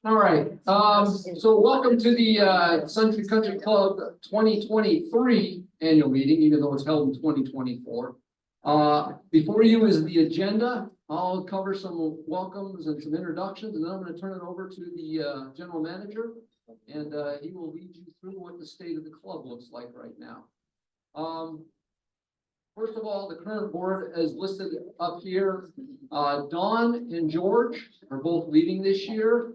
All right, so welcome to the Suntree Country Club 2023 annual meeting, even though it's held in 2024. Before you is the agenda. I'll cover some welcomes and some introductions, and then I'm going to turn it over to the general manager, and he will lead you through what the state of the club looks like right now. First of all, the current board is listed up here. Dawn and George are both leading this year.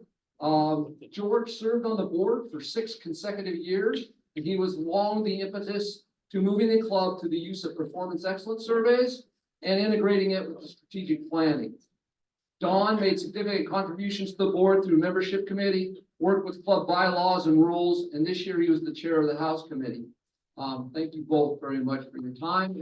George served on the board for 6 consecutive years, and he was long the impetus to moving the club to the use of performance excellence surveys and integrating it with the strategic planning. Dawn made significant contributions to the board through membership committee, worked with club bylaws and rules, and this year he was the chair of the house committee. Thank you both very much for your time.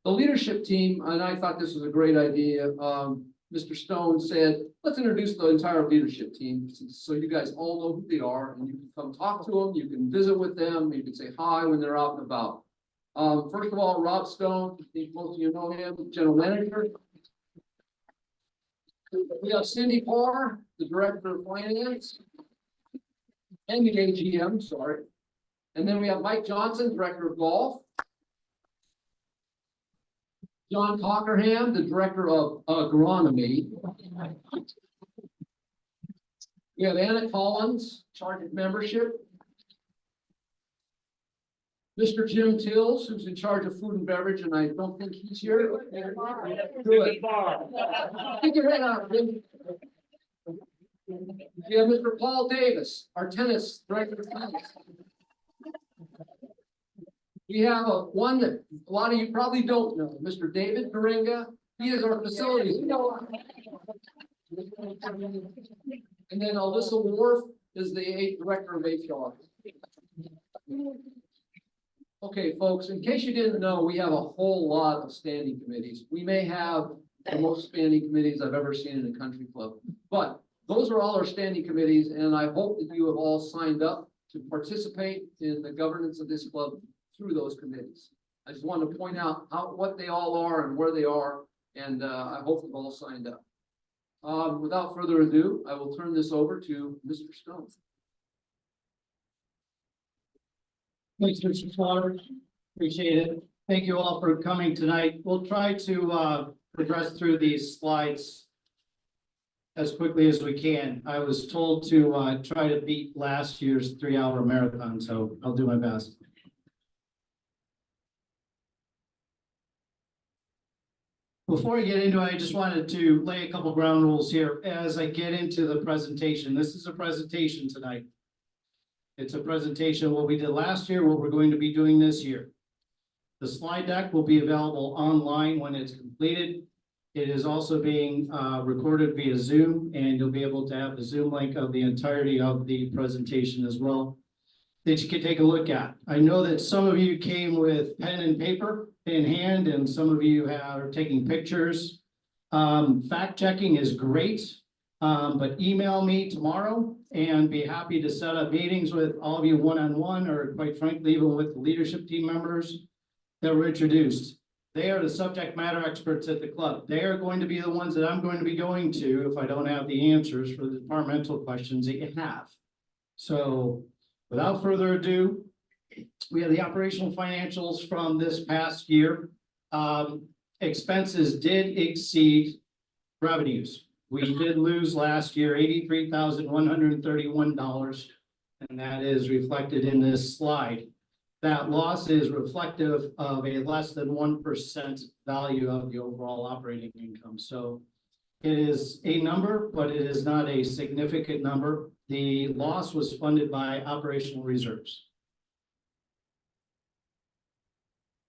The leadership team, and I thought this was a great idea. Mr. Stone said, let's introduce the entire leadership team so you guys all know who they are, and you can come talk to them, you can visit with them, you can say hi when they're out and about. First of all, Rob Stone, I think most of you know him, general manager. We have Cindy Parr, the director of finance, and the AGM, sorry. And then we have Mike Johnson, director of golf. John Cockerham, the director of agronomy. We have Anna Collins, charge of membership. Mr. Jim Tills, who's in charge of food and beverage, and I don't think he's here. Good. Keep your head out, Jim. We have Mr. Paul Davis, our tennis director of tennis. We have one that a lot of you probably don't know, Mr. David Doringa. He is our facilities. And then Alyssa Wharf is the director of HR. Okay, folks, in case you didn't know, we have a whole lot of standing committees. We may have the most standing committees I've ever seen in a country club, but those are all our standing committees, and I hope that you have all signed up to participate in the governance of this club through those committees. I just want to point out what they all are and where they are, and I hope you've all signed up. Without further ado, I will turn this over to Mr. Stone. Thanks, Mr. Slaughter. Appreciate it. Thank you all for coming tonight. We'll try to progress through these slides as quickly as we can. I was told to try to beat last year's 3-hour marathon, so I'll do my best. Before I get into it, I just wanted to lay a couple ground rules here as I get into the presentation. This is a presentation tonight. It's a presentation of what we did last year, what we're going to be doing this year. The slide deck will be available online when it's completed. It is also being recorded via Zoom, and you'll be able to have the Zoom link of the entirety of the presentation as well that you can take a look at. I know that some of you came with pen and paper in hand, and some of you are taking pictures. Fact checking is great, but email me tomorrow and be happy to set up meetings with all of you one-on-one, or quite frankly, even with the leadership team members that were introduced. They are the subject matter experts at the club. They are going to be the ones that I'm going to be going to if I don't have the answers for the departmental questions that you have. So without further ado, we have the operational financials from this past year. Expenses did exceed revenues. We did lose last year $83,131, and that is reflected in this slide. That loss is reflective of a less than 1% value of the overall operating income. So it is a number, but it is not a significant number. The loss was funded by operational reserves.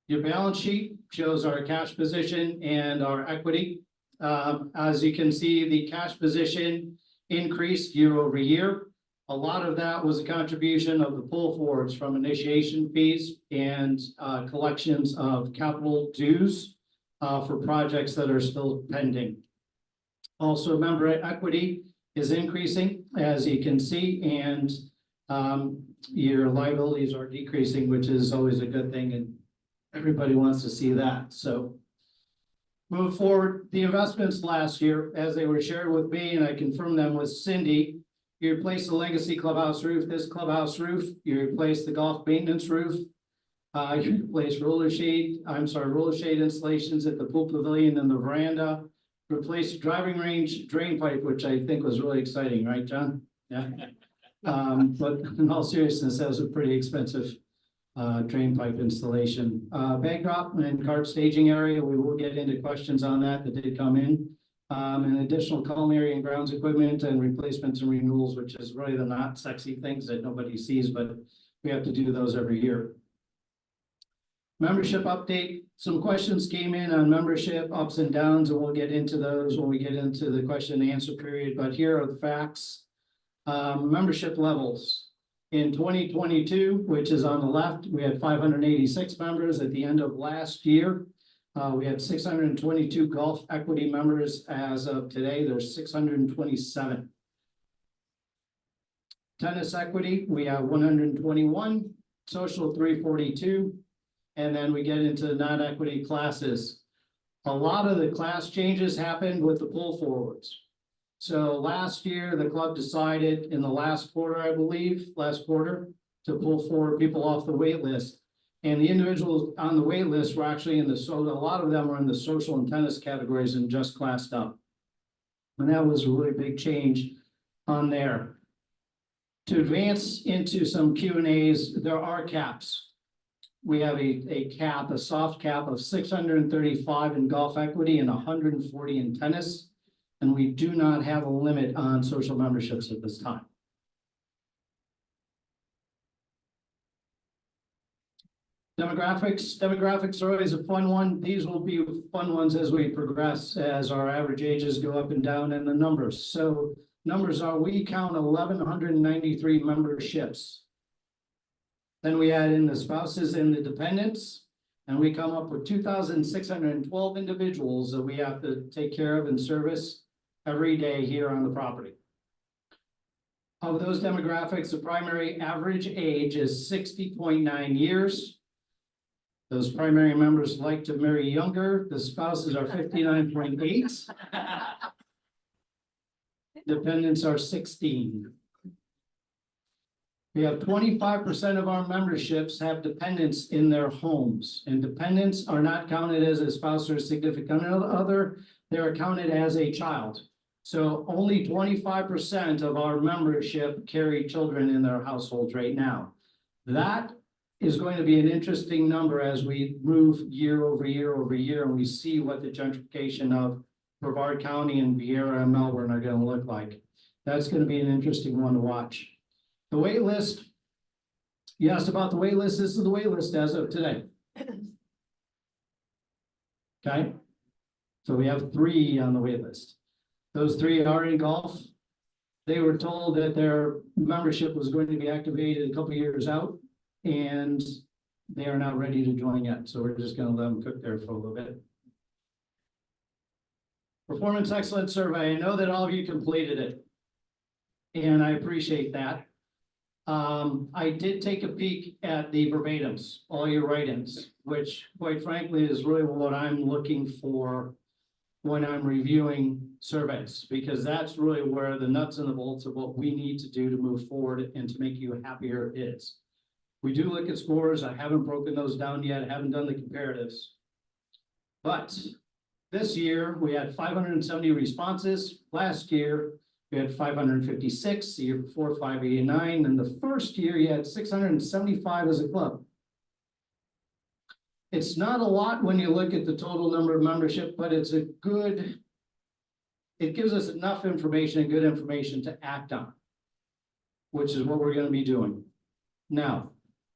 Your balance sheet shows our cash position and our equity. As you can see, the cash position increased year over year. A lot of that was a contribution of the pull forwards from initiation fees and collections of capital dues for projects that are still pending. Also, member equity is increasing, as you can see, and your liabilities are decreasing, which is always a good thing, and everybody wants to see that. So Move forward, the investments last year, as they were shared with me, and I confirmed them with Cindy. You replaced the legacy clubhouse roof, this clubhouse roof, you replaced the golf maintenance roof. You replaced roller shade installations at the pool pavilion and the veranda. Replaced driving range drain pipe, which I think was really exciting, right, John? Yeah. But in all seriousness, that was a pretty expensive drain pipe installation. Backdrop and cart staging area, we will get into questions on that did come in. And additional culinary and grounds equipment and replacements and renewals, which is really the not sexy things that nobody sees, but we have to do those every year. Membership update, some questions came in on membership ups and downs, and we'll get into those when we get into the question and answer period, but here are the facts. Membership levels. In 2022, which is on the left, we had 586 members. At the end of last year, we had 622 golf equity members. As of today, there's 627. Tennis equity, we have 121, social 342, and then we get into the non-equity classes. A lot of the class changes happened with the pull forwards. So last year, the club decided in the last quarter, I believe, to pull forward people off the wait list. And the individuals on the wait list were actually in a lot of them were in the social and tennis categories and just classed up. And that was a really big change on there. To advance into some Q&As, there are caps. We have a soft cap of 635 in golf equity and 140 in tennis. And we do not have a limit on social memberships at this time. Demographics are always a fun one. These will be fun ones as we progress, as our average ages go up and down in the numbers. So numbers are, we count 1,193 memberships. Then we add in the spouses and the dependents, and we come up with 2,612 individuals that we have to take care of and service every day here on the property. Of those demographics, the primary average age is 60.9 years. Those primary members like to marry younger. The spouses are 59.8. Dependents are 16. We have 25% of our memberships have dependents in their homes, and dependents are not counted as a spouse or a significant other. They're counted as a child. So only 25% of our membership carry children in their households right now. That is going to be an interesting number as we move year over year over year, and we see what the gentrification of Brevard County and Vieira and Melbourne are going to look like. That's going to be an interesting one to watch. The wait list, you asked about the wait list. This is the wait list as of today. Okay, so we have 3 on the wait list. Those 3 are in golf. They were told that their membership was going to be activated a couple years out, and they are not ready to join yet. So we're just going to let them cook there for a little bit. Performance Excellence Survey. I know that all of you completed it, and I appreciate that. I did take a peek at the verbatims, all your write-ins, which quite frankly is really what I'm looking for when I'm reviewing surveys, because that's really where the nuts and the bolts of what we need to do to move forward and to make you happier is. We do look at scores. I haven't broken those down yet. I haven't done the comparatives. But this year we had 570 responses. Last year we had 556, the year before 589, and the first year you had 675 as a club. It's not a lot when you look at the total number of membership, but it's a good, it gives us enough information and good information to act on, which is what we're going to be doing. Now,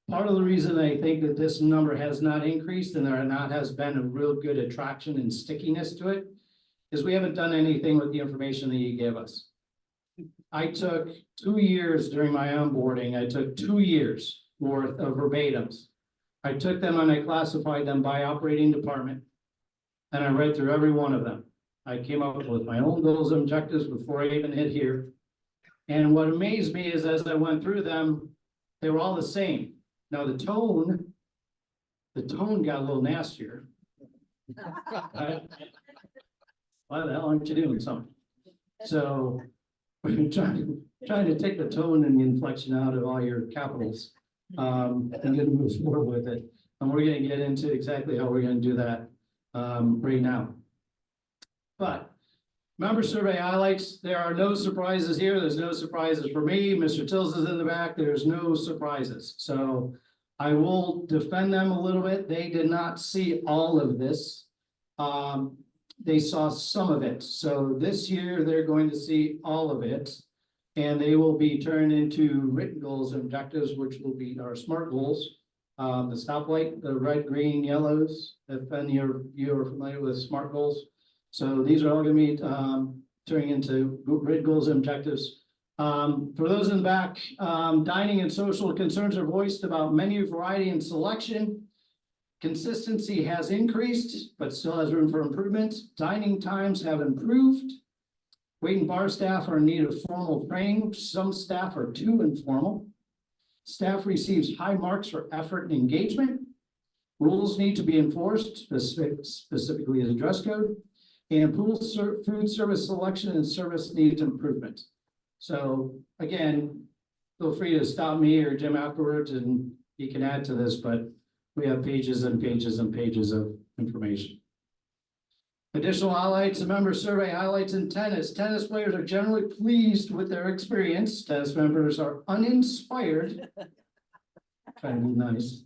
part of the reason I think that this number has not increased and there has been a real good attraction and stickiness to it is we haven't done anything with the information that you gave us. I took 2 years during my onboarding. I took 2 years worth of verbatims. I took them and I classified them by operating department, and I read through every one of them. I came up with my own goals and objectives before I even hit here. And what amazed me is as I went through them, they were all the same. Now the tone got a little nastier. why the hell aren't you doing something? So we're trying to take the tone and the inflection out of all your capitals. And gonna move forward with it. And we're gonna get into exactly how we're gonna do that right now. But member survey highlights, there are no surprises here. There's no surprises for me. Mr. Tills is in the back. There's no surprises. So I will defend them a little bit. They did not see all of this. They saw some of it. So this year they're going to see all of it. And they will be turned into written goals and objectives, which will be our SMART goals. The stoplight, the red, green, yellows, if any of you are familiar with SMART goals. So these are all going to be turning into written goals and objectives. For those in the back, dining and social concerns are voiced about menu variety and selection. Consistency has increased, but still has room for improvement. Dining times have improved. Wait and bar staff are in need of formal training. Some staff are too informal. Staff receives high marks for effort and engagement. Rules need to be enforced, specifically as a dress code. And food service selection and service needs improvement. So again, feel free to stop me or Jim afterwards and you can add to this, but we have pages and pages and pages of information. Additional highlights, the member survey highlights in tennis. Tennis players are generally pleased with their experience. Tennis members are uninspired. Trying to be nice.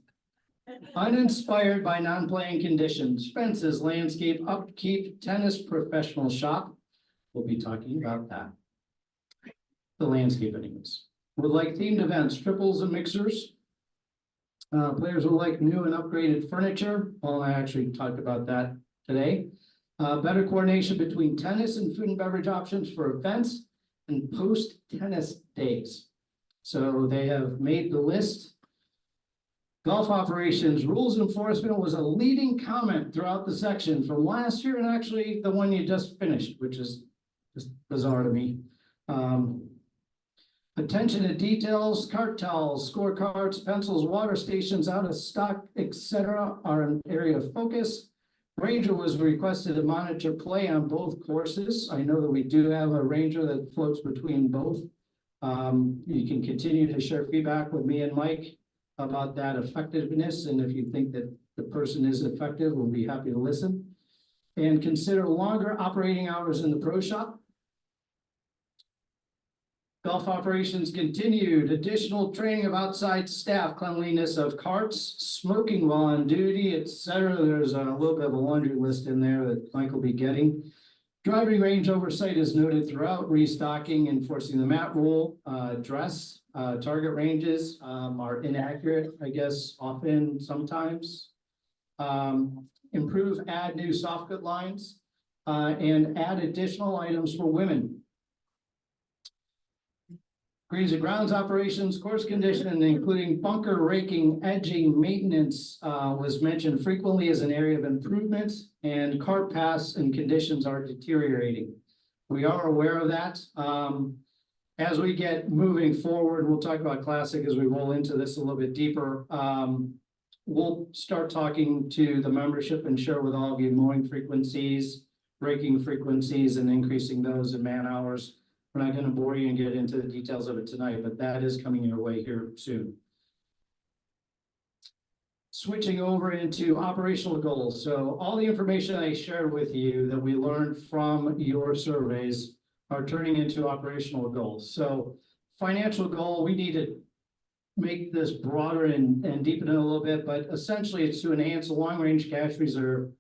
Uninspired by non-playing conditions, fences, landscape, upkeep, tennis professional shop. We'll be talking about that. The landscape anyways. Would like themed events, triples and mixers. Players would like new and upgraded furniture. Well, I actually talked about that today. Better coordination between tennis and food and beverage options for events and post-tennis days. So they have made the list. Golf operations, rules enforcement was a leading comment throughout the section from last year and actually the one you just finished, which is just bizarre to me. Attention to details, cart towels, scorecards, pencils, water stations out of stock, etc. are an area of focus. Ranger was requested to monitor play on both courses. I know that we do have a ranger that floats between both. You can continue to share feedback with me and Mike about that effectiveness. And if you think that the person is effective, we'll be happy to listen. And consider longer operating hours in the pro shop. Golf operations continued, additional training of outside staff, cleanliness of carts, smoking while on duty, etc. There's a little bit of a laundry list in there that Mike will be getting. Driving range oversight is noted throughout, restocking, enforcing the mat rule, target ranges are inaccurate, I guess, often, sometimes. Improve, add new softcut lines, and add additional items for women. Greens and grounds operations, course condition, including bunker raking, edging, maintenance was mentioned frequently as an area of improvement, and cart paths and conditions are deteriorating. We are aware of that. As we get moving forward, we'll talk about Classic as we roll into this a little bit deeper. We'll start talking to the membership and share with all of you mowing frequencies, raking frequencies, and increasing those in man hours. We're not going to bore you and get into the details of it tonight, but that is coming your way here soon. Switching over into operational goals. So all the information I shared with you that we learned from your surveys are turning into operational goals. So financial goal, we need to make this broader and deepen it a little bit, but essentially it's to enhance a long-range cash reserve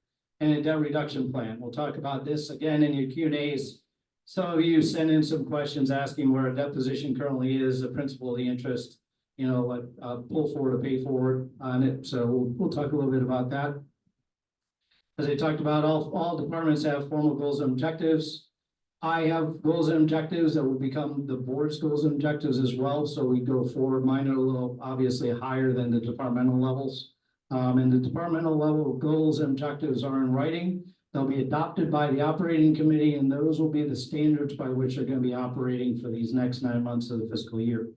and a debt reduction plan. We'll talk about this again in your Q&As. Some of you sent in some questions asking where a debt position currently is, the principal, the interest, what pull forward or pay forward on it. So we'll talk a little bit about that. As I talked about, all departments have formal goals and objectives. I have goals and objectives that will become the board's goals and objectives as well. So we go forward. Mine are a little obviously higher than the departmental levels. And the departmental level goals and objectives are in writing. They'll be adopted by the operating committee, and those will be the standards by which they're going to be operating for these next 9 months of the fiscal year.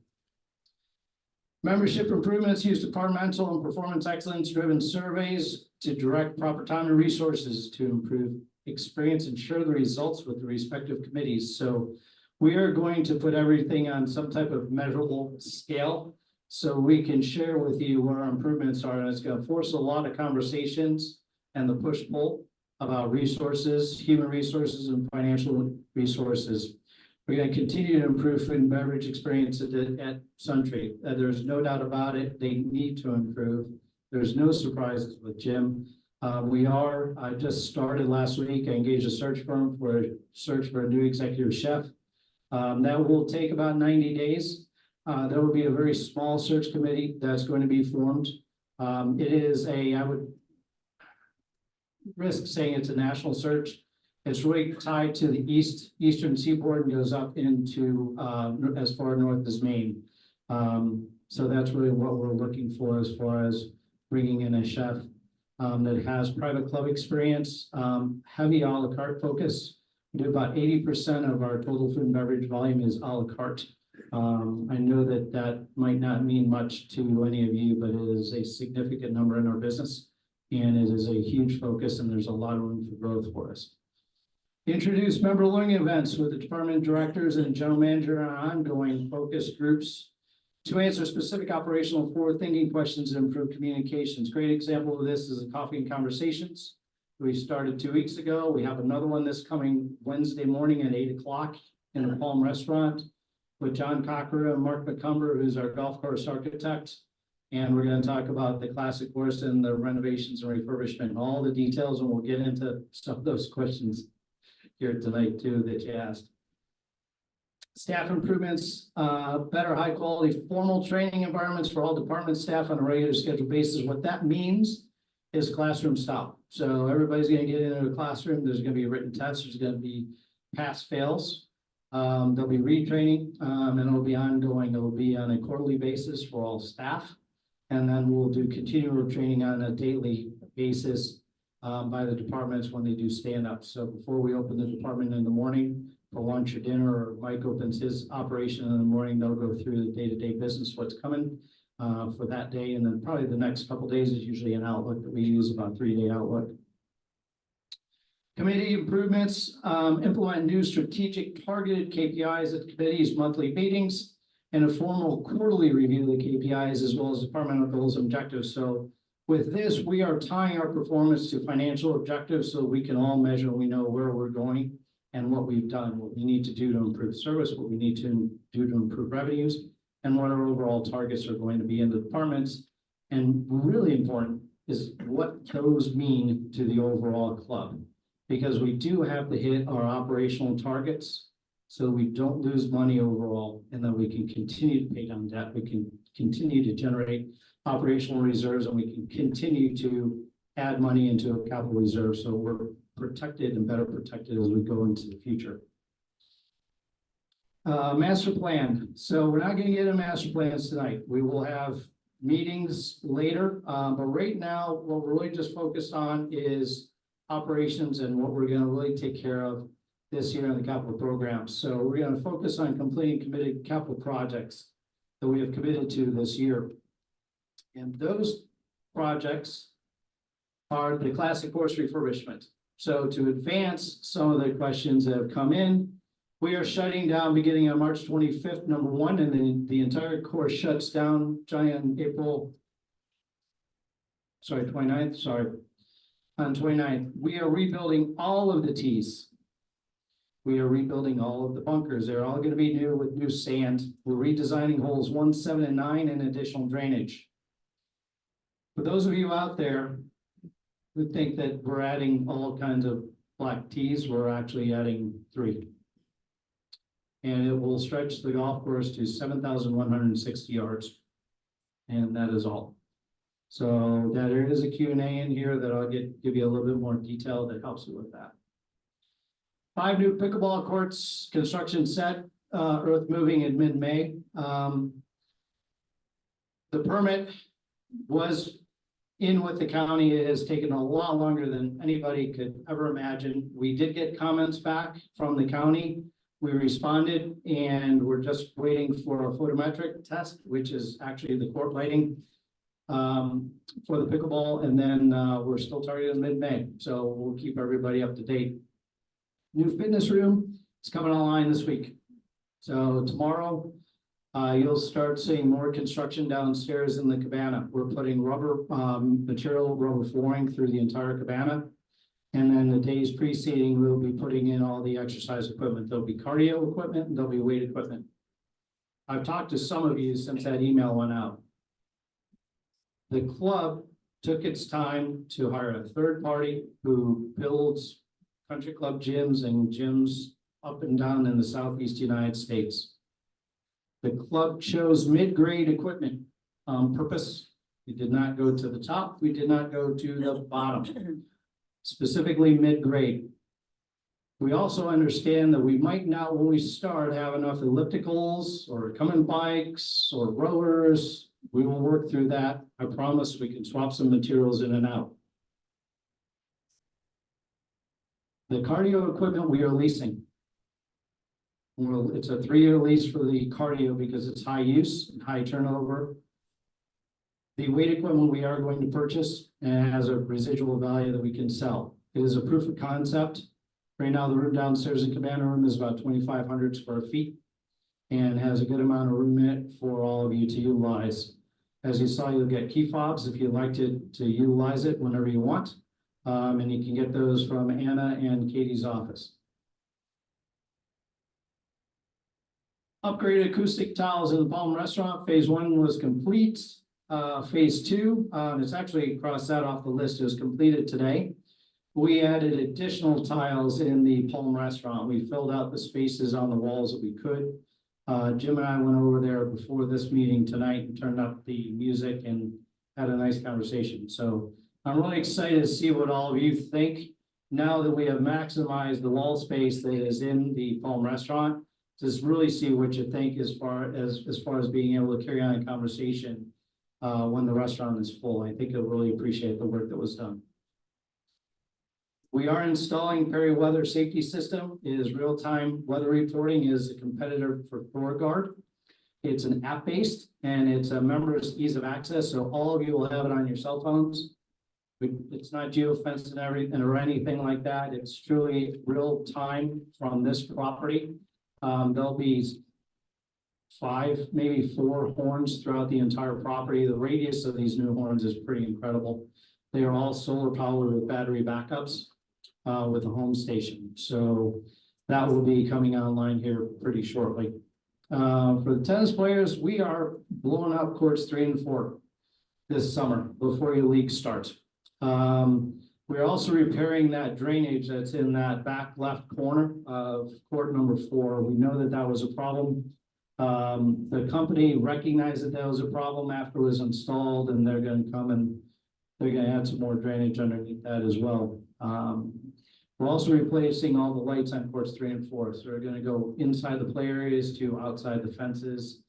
Membership improvements use departmental and performance excellence driven surveys to direct proper time and resources to improve experience and share the results with the respective committees. So we are going to put everything on some type of measurable scale so we can share with you what our improvements are. And it's going to force a lot of conversations and the push-pull about resources, human resources, and financial resources. We're going to continue to improve food and beverage experience at Suntree. There's no doubt about it. They need to improve. There's no surprises with Jim. I just started last week. I engaged a search firm for a new executive chef. That will take about 90 days. There will be a very small search committee that's going to be formed. I would risk saying it's a national search. It's really tied to the eastern seaboard and goes up into as far north as Maine. So that's really what we're looking for as far as bringing in a chef that has private club experience, heavy a la carte focus. We do about 80% of our total food and beverage volume is a la carte. I know that might not mean much to any of you, but it is a significant number in our business, and it is a huge focus, and there's a lot of room for growth for us. Introduce member learning events with the department directors and general manager on ongoing focus groups to answer specific operational forward-thinking questions and improve communications. Great example of this is the Coffee and Conversations. We started 2 weeks ago. We have another one this coming Wednesday morning at 8 o'clock in the Palm Restaurant with John Cocker and Mark McCumber, who's our golf course architect. And we're going to talk about the classic course and the renovations and refurbishment and all the details, and we'll get into some of those questions here tonight too that you asked. Staff improvements, better high quality formal training environments for all department staff on a regular scheduled basis. What that means is classroom style. So everybody's going to get into a classroom. There's going to be a written test. There's going to be pass fails. There'll be retraining, and it'll be ongoing. It'll be on a quarterly basis for all staff. And then we'll do continual training on a daily basis by the departments when they do stand up. So before we open the department in the morning for lunch or dinner, or Mike opens his operation in the morning, they'll go through the day-to-day business, what's coming for that day. And then probably the next couple of days is usually an outlook that we use, about 3-day outlook. Committee improvements, implement new strategic targeted KPIs at committees' monthly meetings, and a formal quarterly review of the KPIs as well as departmental goals and objectives. So with this, we are tying our performance to financial objectives so we can all measure, we know where we're going and what we've done, what we need to do to improve service, what we need to do to improve revenues, and what our overall targets are going to be in the departments. And really important is what those mean to the overall club, because we do have to hit our operational targets so we don't lose money overall, and then we can continue to pay down debt. We can continue to generate operational reserves, and we can continue to add money into a capital reserve so we're protected and better protected as we go into the future. Master plan. So we're not going to get into master plans tonight. We will have meetings later, but right now what we're really just focused on is operations and what we're going to really take care of this year in the capital program. So we're going to focus on completing committed capital projects that we have committed to this year. And those projects are the classic course refurbishment. So to advance some of the questions that have come in, we are shutting down beginning on March 25th, number one, and then the entire course shuts down on 29th, on 29th. We are rebuilding all of the tees. We are rebuilding all of the bunkers. They're all going to be new with new sand. We're redesigning holes 1, 7, and 9 and additional drainage. For those of you out there who think that we're adding all kinds of black tees, we're actually adding 3. And it will stretch the golf course to 7,160 yards. And that is all. So there is a Q&A in here that I'll give you a little bit more detail that helps you with that. 5 new pickleball courts, construction set, earth moving in mid-May. The permit was in with the county. It has taken a lot longer than anybody could ever imagine. We did get comments back from the county. We responded, and we're just waiting for a photometric test, which is actually the court lighting. for the pickleball, and then we're still targeting mid-May, so we'll keep everybody up to date. New fitness room is coming online this week. So tomorrow, you'll start seeing more construction downstairs in the cabana. We're putting rubber material, rubber flooring through the entire cabana. And then the days preceding, we'll be putting in all the exercise equipment. There'll be cardio equipment and there'll be weight equipment. I've talked to some of you since that email went out. The club took its time to hire a third party who builds country club gyms and gyms up and down in the Southeast United States. The club chose mid-grade equipment on purpose. We did not go to the top. We did not go to the bottom, specifically mid-grade. We also understand that we might not, when we start, have enough ellipticals or coming bikes or rowers. We will work through that. I promise we can swap some materials in and out. The cardio equipment we are leasing. Well, it's a 3-year lease for the cardio because it's high use and high turnover. The weight equipment we are going to purchase and has a residual value that we can sell. It is a proof of concept. Right now, the room downstairs in cabana room is about 2,500 square feet and has a good amount of room in it for all of you to utilize. As you saw, you'll get key fobs if you'd like to utilize it whenever you want. And you can get those from Anna and Katie's office. Upgraded acoustic tiles in the Palm Restaurant. Phase 1 was complete. Phase 2, it's actually crossed that off the list. It was completed today. We added additional tiles in the Palm Restaurant. We filled out the spaces on the walls that we could. Jim and I went over there before this meeting tonight and turned up the music and had a nice conversation. So I'm really excited to see what all of you think now that we have maximized the wall space that is in the Palm Restaurant. Just really see what you think as far as being able to carry on a conversation when the restaurant is full. I think you'll really appreciate the work that was done. We are installing Perry Weather Safety System. It is real-time weather reporting. It is a competitor for FloorGuard. It's an app-based and it's a member's ease of access. So all of you will have it on your cell phones. It's not geofenced and everything or anything like that. It's truly real-time from this property. There'll be 5, maybe 4 horns throughout the entire property. The radius of these new horns is pretty incredible. They are all solar powered with battery backups with a home station. So that will be coming online here pretty shortly. For the tennis players, we are blowing out courts 3 and 4 this summer before your league starts. We're also repairing that drainage that's in that back left corner of court number 4. We know that that was a problem. The company recognized that that was a problem after it was installed, and they're going to come and they're going to add some more drainage underneath that as well. We're also replacing all the lights on courts 3 and 4. So they're going to go inside the play areas to outside the fences.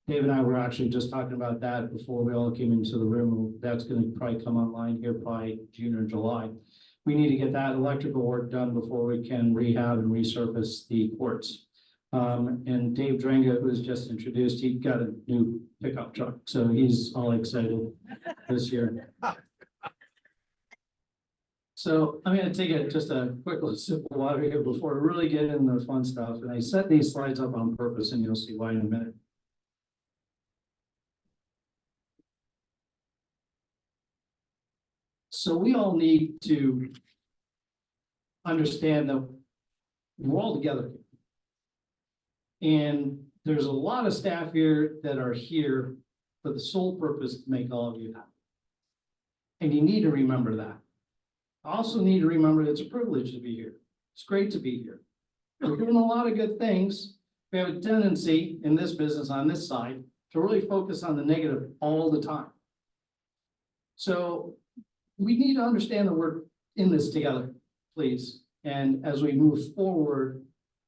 Dave and I were actually just talking about that before we all came into the room. That's going to probably come online here by June or July. We need to get that electrical work done before we can rehab and resurface the courts. And Dave Drenga, who was just introduced, he got a new pickup truck. So he's all excited this year. So I'm going to take just a quick little sip of water here before we really get into the fun stuff. And I set these slides up on purpose, and you'll see why in a minute. So we all need to understand that we're all together. And there's a lot of staff here that are here for the sole purpose to make all of you happy. And you need to remember that. I also need to remember that it's a privilege to be here. It's great to be here. We're doing a lot of good things. We have a tendency in this business on this side to really focus on the negative all the time. So we need to understand that we're in this together, please. And as we move forward,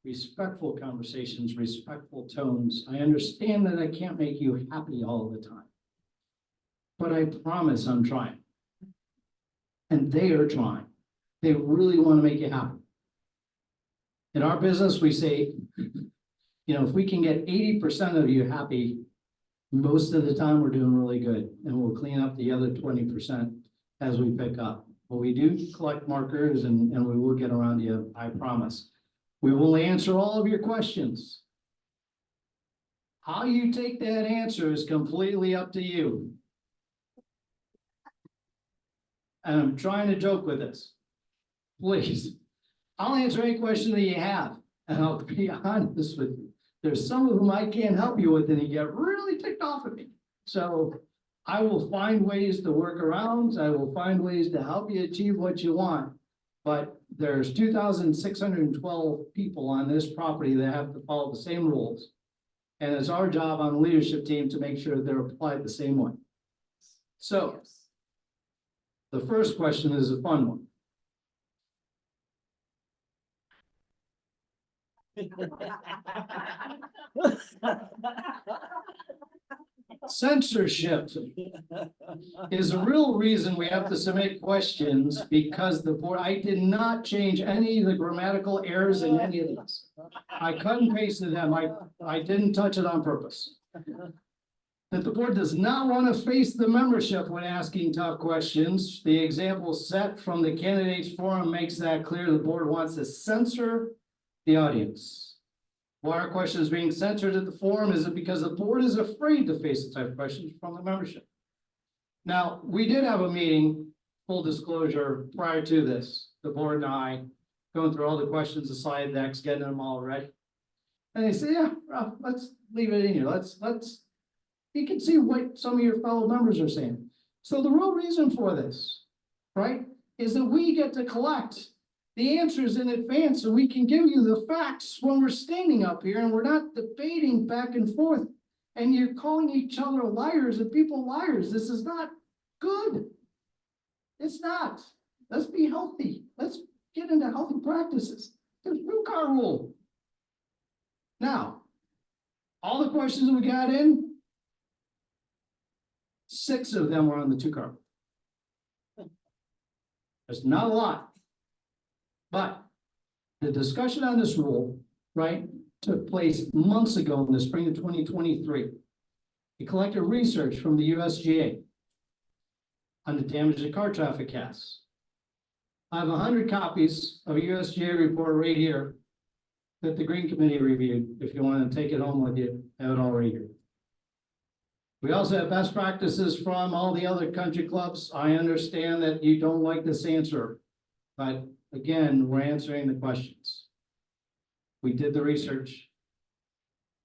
respectful conversations, respectful tones. I understand that I can't make you happy all the time, but I promise I'm trying. And they are trying. They really want to make you happy. In our business, we say, if we can get 80% of you happy, Most of the time, we're doing really good, and we'll clean up the other 20% as we pick up. But we do collect markers and we will get around to you, I promise. We will answer all of your questions. How you take that answer is completely up to you. And I'm trying to joke with this. Please, I'll answer any question that you have, and I'll be honest with you. There's some of them I can't help you with, and you get really ticked off at me. So I will find ways to work around. I will find ways to help you achieve what you want. But there's 2,612 people on this property that have to follow the same rules. And it's our job on the leadership team to make sure they're applied the same way. So the first question is a fun one. Censorship is a real reason we have to submit questions, because the board, I did not change any of the grammatical errors in any of these. I cut and pasted them. I didn't touch it on purpose. That the board does not want to face the membership when asking tough questions. The example set from the candidates forum makes that clear. The board wants to censor the audience. Why are questions being censored at the forum? Is it because the board is afraid to face the type of questions from the membership? Now, we did have a meeting, full disclosure, prior to this, the board and I, going through all the questions, the slide decks, getting them all ready. And they said, yeah, Ralph, let's leave it in here. You can see what some of your fellow members are saying. So the real reason for this, right, is that we get to collect the answers in advance, so we can give you the facts when we're standing up here and we're not debating back and forth and you're calling each other liars and people liars. This is not good. It's not. Let's be healthy. Let's get into healthy practices. There's no car rule. Now, all the questions that we got in, 6 of them were on the 2-car. There's not a lot. But the discussion on this rule, right, took place months ago in the spring of 2023. We collected research from the USGA on the damage that car traffic has. I have 100 copies of a USGA report right here that the Green Committee reviewed. If you want to take it home with you, have it all right here. We also have best practices from all the other country clubs. I understand that you don't like this answer, but again, we're answering the questions. We did the research.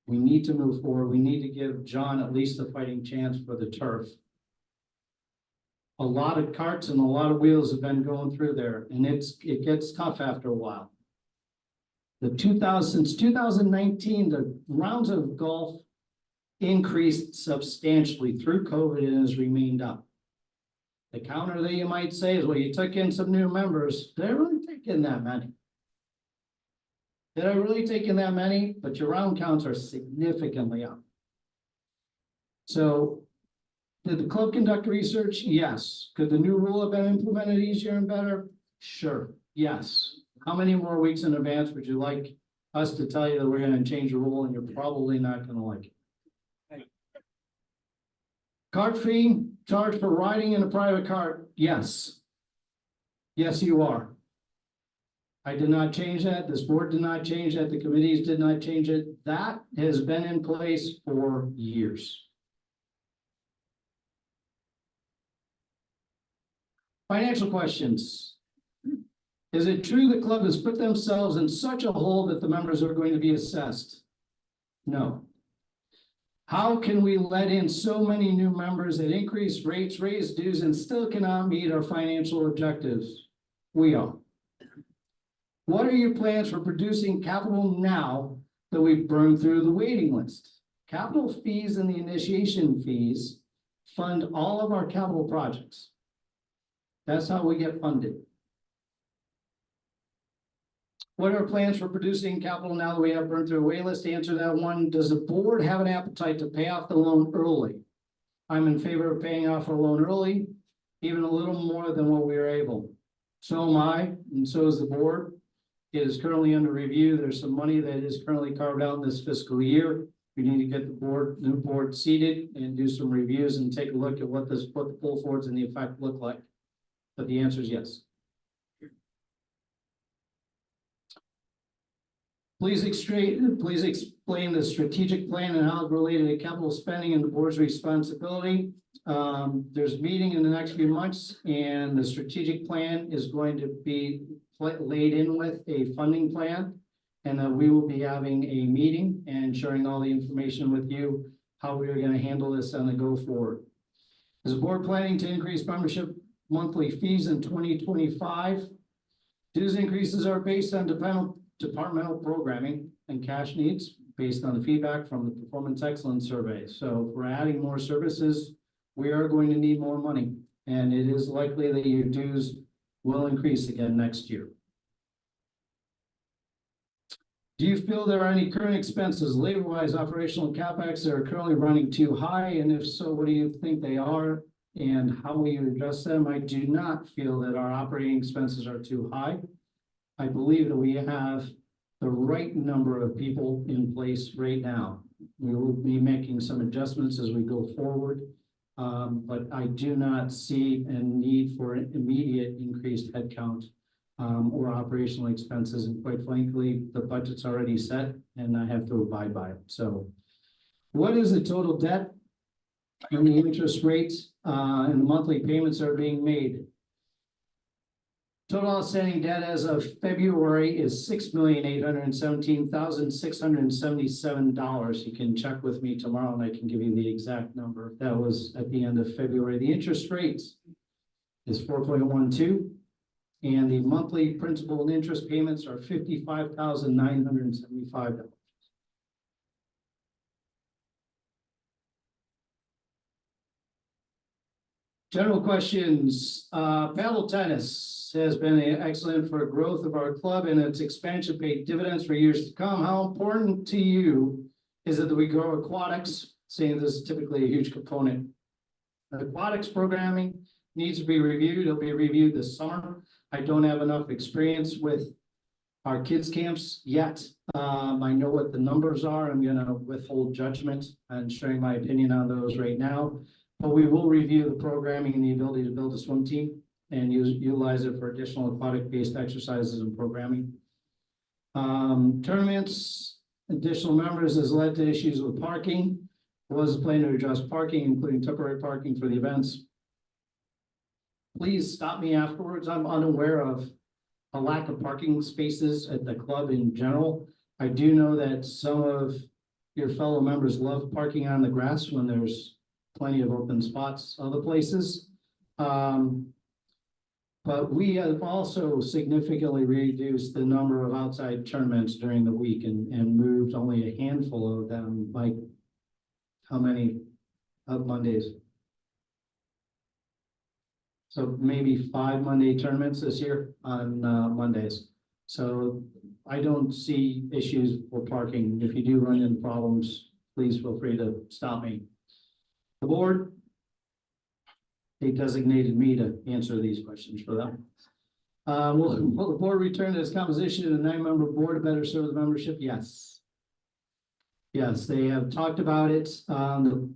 We need to move forward. We need to give John at least a fighting chance for the turf. A lot of carts and a lot of wheels have been going through there, and it gets tough after a while. Since 2019, the rounds of golf increased substantially through COVID and has remained up. The counter that you might say is, well, you took in some new members. Did I really take in that many? Did I really take in that many? But your round counts are significantly up. So, did the club conduct research? Yes. Could the new rule have been implemented easier and better? Sure. Yes. How many more weeks in advance would you like us to tell you that we're going to change the rule and you're probably not going to like it? Cart fee charged for riding in a private cart? Yes. Yes, you are. I did not change that. This board did not change that. The committees did not change it. That has been in place for years. Financial questions. Is it true the club has put themselves in such a hole that the members are going to be assessed? No. How can we let in so many new members at increased rates, raise dues, and still cannot meet our financial objectives? We are. What are your plans for producing capital now that we've burned through the waiting list? Capital fees and the initiation fees fund all of our capital projects. That's how we get funded. What are our plans for producing capital now that we have burned through a wait list? To answer that one, does the board have an appetite to pay off the loan early? I'm in favor of paying off our loan early, even a little more than what we are able. So am I, and so is the board. It is currently under review. There's some money that is currently carved out in this fiscal year. We need to get the new board seated and do some reviews and take a look at what the pull forwards and the effect look like. But the answer is yes. Please explain the strategic plan and how it's related to capital spending and the board's responsibility. There's a meeting in the next few months, and the strategic plan is going to be laid in with a funding plan. And we will be having a meeting and sharing all the information with you, how we are going to handle this on the go forward. Is the board planning to increase membership monthly fees in 2025? Dues increases are based on departmental programming and cash needs based on the feedback from the performance excellence survey. So if we're adding more services, we are going to need more money, and it is likely that your dues will increase again next year. Do you feel there are any current expenses, labor-wise, operational CapEx that are currently running too high? And if so, what do you think they are and how will you address them? I do not feel that our operating expenses are too high. I believe that we have the right number of people in place right now. We will be making some adjustments as we go forward, but I do not see a need for an immediate increased headcount or operational expenses. And quite frankly, the budget's already set and I have to abide by it. So what is the total debt and the interest rates and the monthly payments are being made? Total outstanding debt as of February is $6,817,677. You can check with me tomorrow and I can give you the exact number. That was at the end of February. The interest rates is 4.12, and the monthly principal and interest payments are $55,975. General questions. Paddle tennis has been excellent for growth of our club, and its expansion paid dividends for years to come. How important to you is it that we grow aquatics, seeing this is typically a huge component? The aquatics programming needs to be reviewed. It'll be reviewed this summer. I don't have enough experience with our kids camps yet. I know what the numbers are. I'm going to withhold judgment and sharing my opinion on those right now. But we will review the programming and the ability to build a swim team and utilize it for additional aquatic-based exercises and programming. Tournaments, additional members has led to issues with parking. There was a plan to address parking, including temporary parking for the events. Please stop me afterwards. I'm unaware of a lack of parking spaces at the club in general. I do know that some of your fellow members love parking on the grass when there's plenty of open spots other places. But we have also significantly reduced the number of outside tournaments during the week and moved only a handful of them, like how many of Mondays? So maybe 5 Monday tournaments this year on Mondays. So I don't see issues for parking. If you do run into problems, please feel free to stop me. The board, they designated me to answer these questions for them. Will the board return to its composition of a 9-member board to better serve the membership? Yes. Yes, they have talked about it.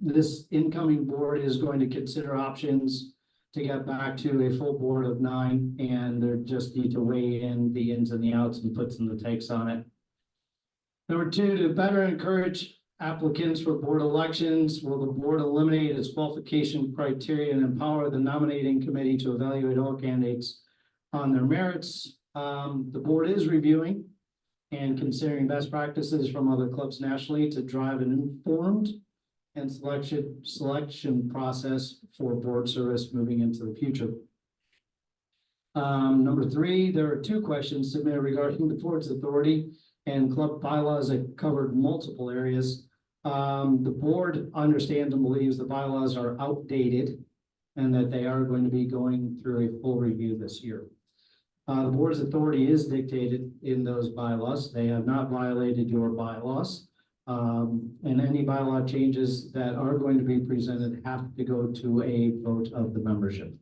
This incoming board is going to consider options to get back to a full board of 9, and they just need to weigh in the ins and the outs and puts and the takes on it. Number 2, to better encourage applicants for board elections, will the board eliminate its qualification criteria and empower the nominating committee to evaluate all candidates on their merits? The board is reviewing and considering best practices from other clubs nationally to drive an informed and selection process for board service moving into the future. Number 3, there are 2 questions submitted regarding the board's authority and club bylaws that covered multiple areas. The board understands and believes the bylaws are outdated and that they are going to be going through a full review this year. The board's authority is dictated in those bylaws. They have not violated your bylaws. And any bylaw changes that are going to be presented have to go to a vote of the membership.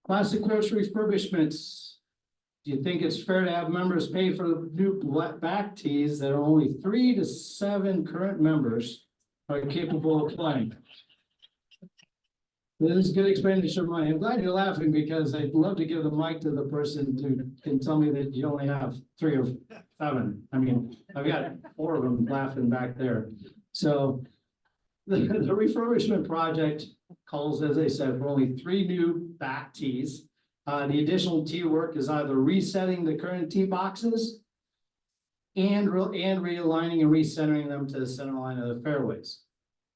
Classic course refurbishments. Do you think it's fair to have members pay for the new back tees that are only 3 to 7 current members are capable of playing? This is good expenditure of money. I'm glad you're laughing because I'd love to give the mic to the person who can tell me that you only have 3 or 7. I mean, I've got 4 of them laughing back there. So the refurbishment project calls, as I said, for only 3 new back tees. The additional tee work is either resetting the current tee boxes and realigning and recentering them to the center line of the fairways.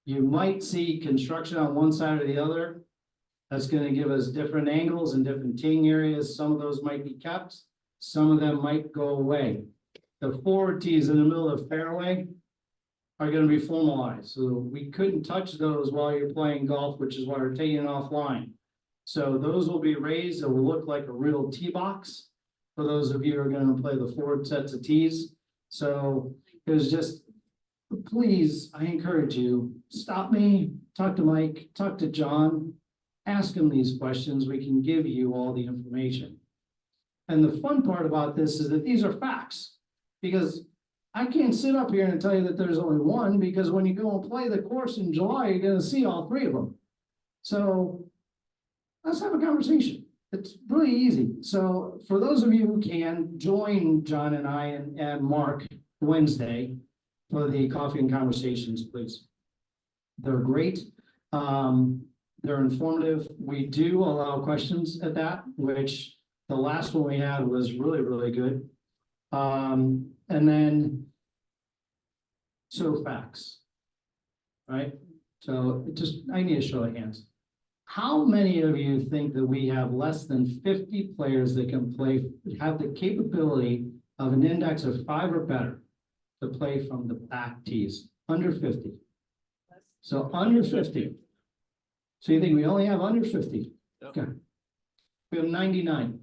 You might see construction on one side or the other. That's going to give us different angles and different teeing areas. Some of those might be kept. Some of them might go away. The forward tees in the middle of the fairway are going to be formalized. So we couldn't touch those while you're playing golf, which is why we're taking it offline. So those will be raised. It will look like a real tee box for those of you who are going to play the forward sets of tees. So it was just, please, I encourage you, stop me, talk to Mike, talk to John, ask them these questions. We can give you all the information. And the fun part about this is that these are facts, because I can't sit up here and tell you that there's only one, because when you go and play the course in July, you're going to see all 3 of them. So let's have a conversation. It's really easy. So for those of you who can, join John and I and Mark Wednesday for the coffee and conversations, please. They're great. They're informative. We do allow questions at that, which the last one we had was really, really good. And then, so facts, right? So I need a show of hands. How many of you think that we have less than 50 players that can play, have the capability of an index of 5 or better to play from the back tees? Under 50. So under 50. So you think we only have under 50? Okay. We have 99.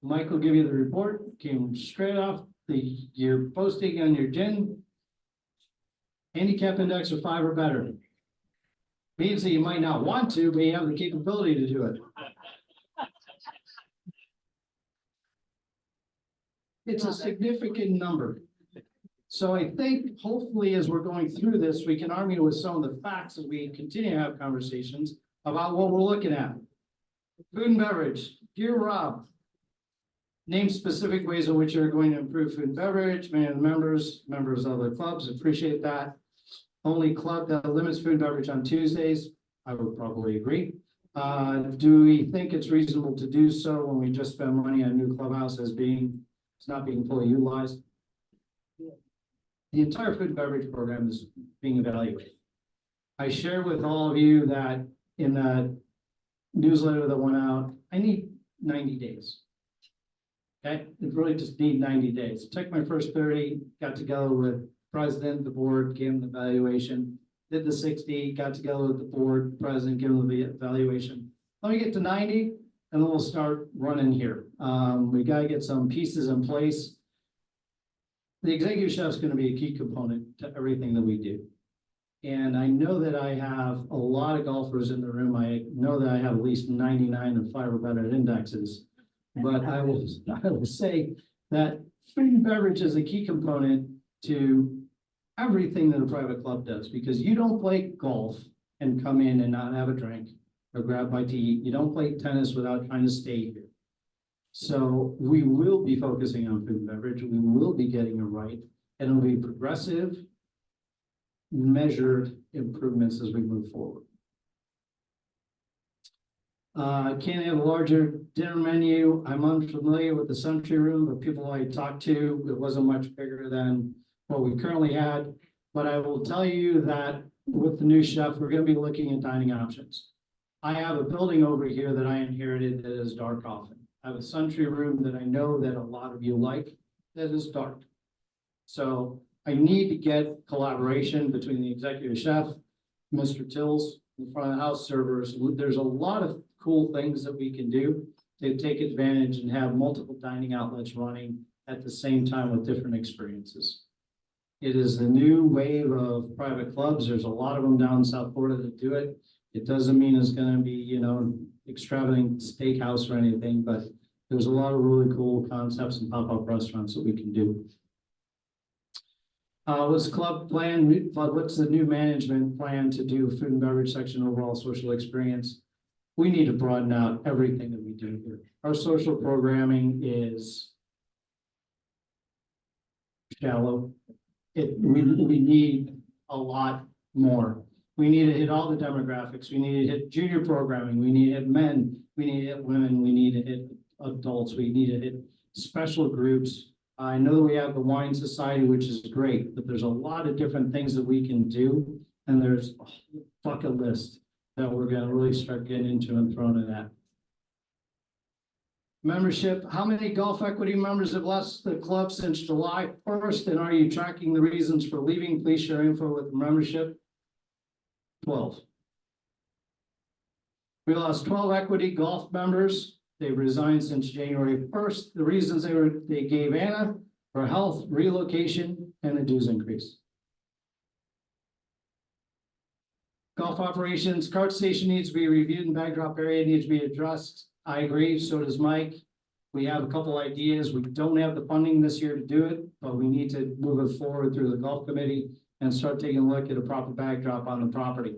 Mike will give you the report. Came straight off your posting on your gin. Handicap index of 5 or better. Means that you might not want to, but you have the capability to do it. It's a significant number. So I think hopefully as we're going through this, we can arm you with some of the facts as we continue to have conversations about what we're looking at. Food and beverage, dear Rob, name specific ways in which you're going to improve food and beverage. Many of the members of the clubs appreciate that. Only club that limits food and beverage on Tuesdays, I would probably agree. Do we think it's reasonable to do so when we just spend money on a new clubhouse it's not being fully utilized? The entire food and beverage program is being evaluated. I shared with all of you that in the newsletter that went out, I need 90 days. Okay, it really just need 90 days. Took my first 30, got together with president, the board, gave them the evaluation, did the 60, got together with the board, president, gave them the evaluation. Let me get to 90, and then we'll start running here. We got to get some pieces in place. The executive chef is going to be a key component to everything that we do. And I know that I have a lot of golfers in the room. I know that I have at least 99 and 5 or better indexes. But I will say that food and beverage is a key component to everything that a private club does, because you don't play golf and come in and not have a drink or grab a bite to eat. You don't play tennis without trying to stay here. So we will be focusing on food and beverage. We will be getting it right, and it'll be progressive, measured improvements as we move forward. Can have a larger dinner menu. I'm unfamiliar with the Suntree room, but people I talked to, it wasn't much bigger than what we currently had. But I will tell you that with the new chef, we're going to be looking at dining options. I have a building over here that I inherited that is dark often. I have a Suntree room that I know that a lot of you like that is dark. So I need to get collaboration between the executive chef, Mr. Tills, the front of the house servers. There's a lot of cool things that we can do to take advantage and have multiple dining outlets running at the same time with different experiences. It is the new wave of private clubs. There's a lot of them down in South Florida that do it. It doesn't mean it's going to be, extravagant steakhouse or anything, but there's a lot of really cool concepts and pop-up restaurants that we can do. What's the club plan? What's the new management plan to do food and beverage section overall social experience? We need to broaden out everything that we do here. Our social programming is shallow. We need a lot more. We need to hit all the demographics. We need to hit junior programming. We need to hit men. We need to hit women. We need to hit adults. We need to hit special groups. I know that we have the wine society, which is great, but there's a lot of different things that we can do. And there's a whole bucket list that we're going to really start getting into and throwing in that. Membership, how many golf equity members have left the club since July 1st? And are you tracking the reasons for leaving? Please share info with the membership. 12. We lost 12 equity golf members. They resigned since January 1st. The reasons they gave Anna for health, relocation, and a dues increase. Golf operations, cart station needs to be reviewed and backdrop area needs to be addressed. I agree, so does Mike. We have a couple ideas. We don't have the funding this year to do it, but we need to move it forward through the golf committee and start taking a look at a proper backdrop on the property.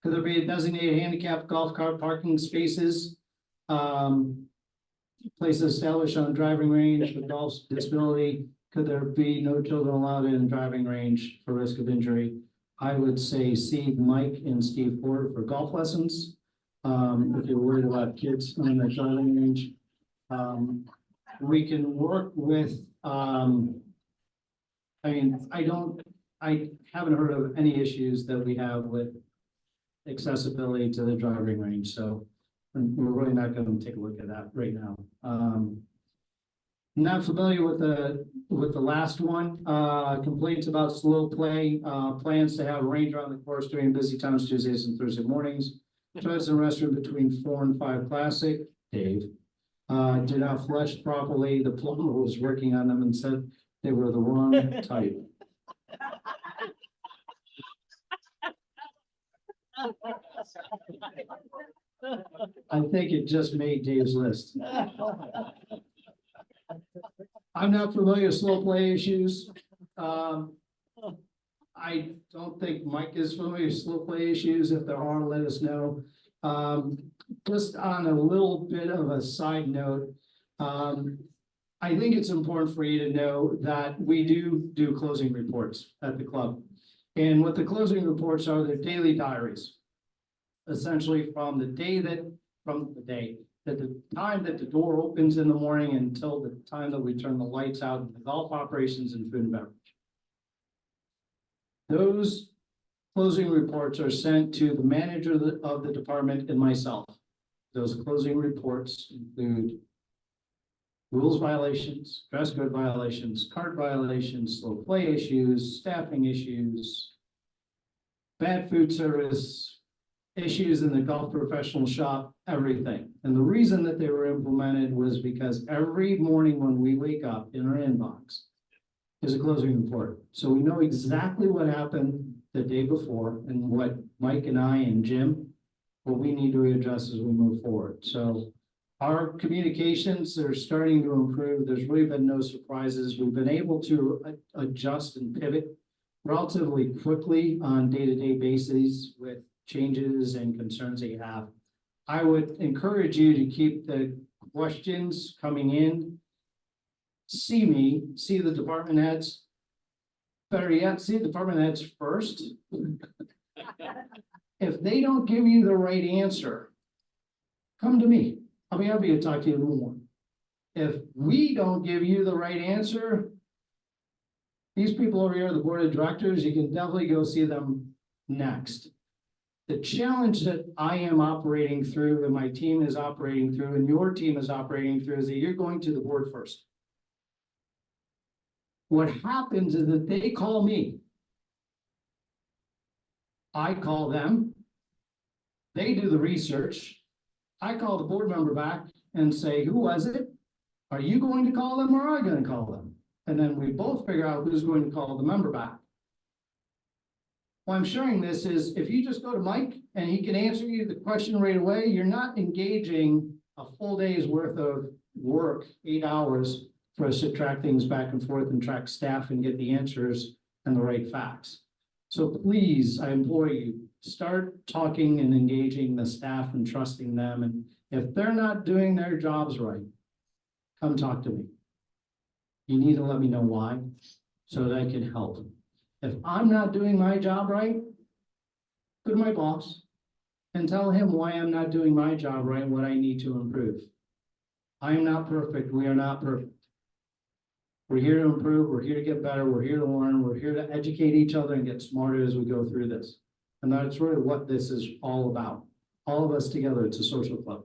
Could there be a designated handicap golf cart parking spaces? Places established on driving range for golf disability. Could there be no children allowed in driving range for risk of injury? I would say see Mike and Steve Ford for golf lessons. If you're worried about kids on the driving range, we can work with, I haven't heard of any issues that we have with accessibility to the driving range, so we're really not going to take a look at that right now. I'm not familiar with the last one. Complaints about slow play, plans to have a ranger on the course during busy times, Tuesdays and Thursday mornings. Toilets and restroom between 4 and 5 classic. Dave. Did not flush properly. The plumber was working on them and said they were the wrong type. I think it just made Dave's list. I'm not familiar with slow play issues. I don't think Mike is familiar with slow play issues. If there are, let us know. Just on a little bit of a side note, I think it's important for you to know that we do closing reports at the club. And what the closing reports are, they're daily diaries. Essentially from the time that the door opens in the morning until the time that we turn the lights out in the golf operations and food and beverage. Those closing reports are sent to the manager of the department and myself. Those closing reports include rules violations, dress code violations, cart violations, slow play issues, staffing issues, bad food service, issues in the golf professional shop, everything. And the reason that they were implemented was because every morning when we wake up in our inbox is a closing report. So we know exactly what happened the day before and what Mike and I and Jim, what we need to address as we move forward. So our communications are starting to improve. There's really been no surprises. We've been able to adjust and pivot relatively quickly on day-to-day basis with changes and concerns that you have. I would encourage you to keep the questions coming in. See the department heads. Better yet, see the department heads first. If they don't give you the right answer, come to me. I'll be happy to talk to you more. If we don't give you the right answer, these people over here, the board of directors, you can definitely go see them next. The challenge that I am operating through and my team is operating through and your team is operating through is that you're going to the board first. What happens is that they call me. I call them. They do the research. I call the board member back and say, who was it? Are you going to call them or am I going to call them? And then we both figure out who's going to call the member back. Why I'm sharing this is if you just go to Mike and he can answer you the question right away, you're not engaging a full day's worth of work, 8 hours, for us to track things back and forth and track staff and get the answers and the right facts. So please, I implore you, start talking and engaging the staff and trusting them. And if they're not doing their jobs right, come talk to me. You need to let me know why, so that I can help. If I'm not doing my job right, go to my boss and tell him why I'm not doing my job right, what I need to improve. I am not perfect. We are not perfect. We're here to improve. We're here to get better. We're here to learn. We're here to educate each other and get smarter as we go through this. And that's really what this is all about. All of us together, it's a social club.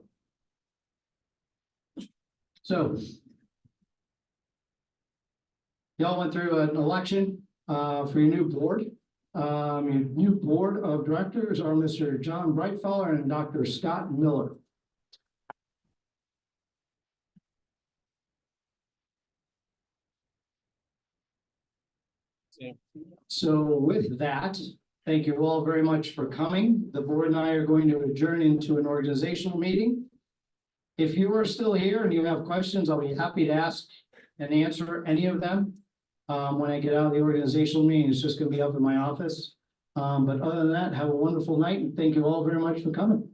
So y'all went through an election for your new board. Your new board of directors are Mr. John Brightfeller and Dr. Scott Miller. So with that, thank you all very much for coming. The board and I are going to adjourn into an organizational meeting. If you are still here and you have questions, I'll be happy to ask and answer any of them. When I get out of the organizational meeting, it's just going to be up in my office. But other than that, have a wonderful night and thank you all very much for coming.